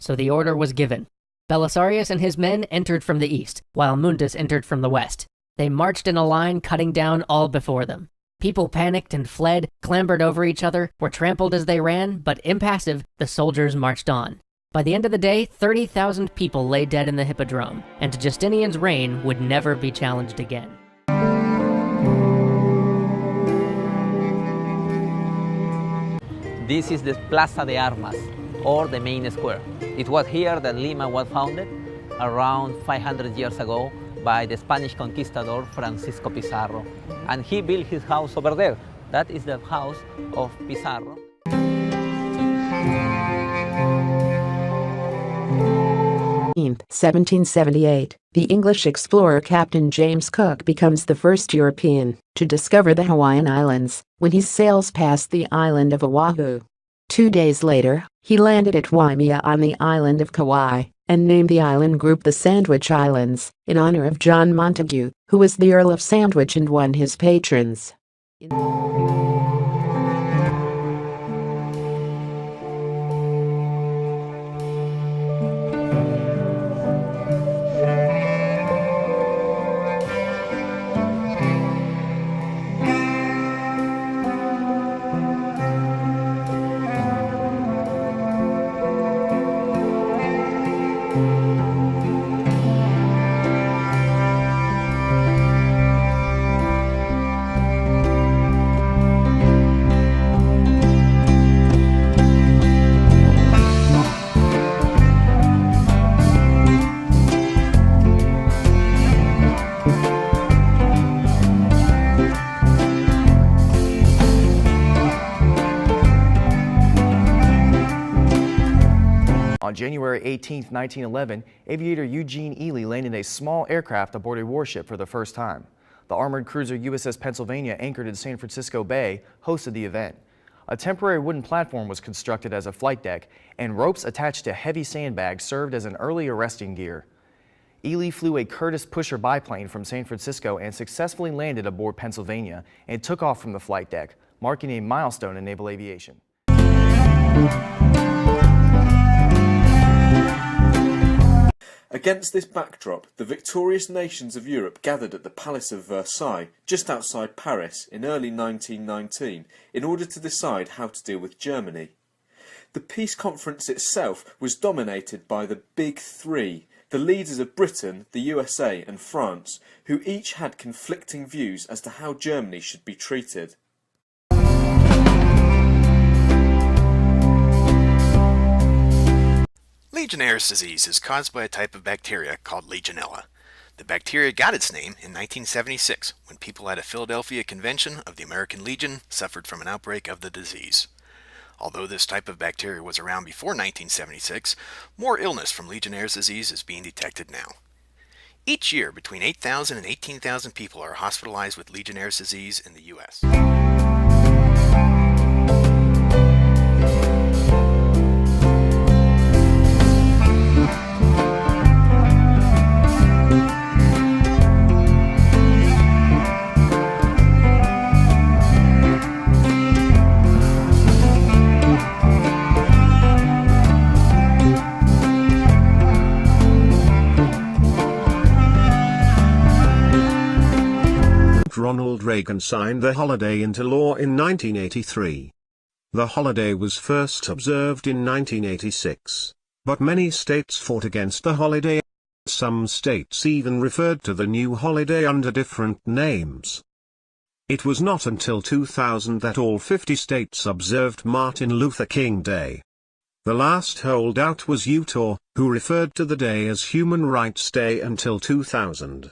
so the order was given. Belisarius and his men entered from the east, while Mundus entered from the west. They marched in a line, cutting down all before them. People panicked and fled, clambered over each other, were trampled as they ran, but impassive, the soldiers marched on. By the end of the day, 30,000 people lay dead in the Hippodrome, and Justinian's reign would never be challenged again. This is the Plaza de Armas, or the main square. It was here that Lima was founded around 500 years ago by the Spanish conquistador Francisco Pizarro. And he built his house over there. That is the house of Pizarro. 1778, the English explorer Captain James Cook becomes the first European to discover the Hawaiian Islands when he sails past the island of Oahu. 2 days later, he landed at Waimea on the island of Kauai and named the island group the Sandwich Islands in honor of John Montagu, who was the Earl of Sandwich and one of his patrons. On January 18, 1911, aviator Eugene Ely landed a small aircraft aboard a warship for the first time. The armored cruiser USS Pennsylvania, anchored in San Francisco Bay, hosted the event. A temporary wooden platform was constructed as a flight deck, and ropes attached to heavy sandbags served as an early arresting gear. Ely flew a Curtiss pusher biplane from San Francisco and successfully landed aboard Pennsylvania and took off from the flight deck, marking a milestone in naval aviation. Against this backdrop, the victorious nations of Europe gathered at the Palace of Versailles, just outside Paris, in early 1919, in order to decide how to deal with Germany. The peace conference itself was dominated by the Big Three, the leaders of Britain, the USA and France, who each had conflicting views as to how Germany should be treated. Legionnaire's disease is caused by a type of bacteria called Legionella. The bacteria got its name in 1976 when people at a Philadelphia convention of the American Legion suffered from an outbreak of the disease. Although this type of bacteria was around before 1976, more illness from Legionnaire's disease is being detected now. Each year, between 8,000 and 18,000 people are hospitalized with Legionnaire's disease in the U.S. Ronald Reagan signed the holiday into law in 1983. The holiday was first observed in 1986, but many states fought against the holiday. Some states even referred to the new holiday under different names. It was not until 2000 that all 50 states observed Martin Luther King Day. The last holdout was Utah, who referred to the day as Human Rights Day until 2000.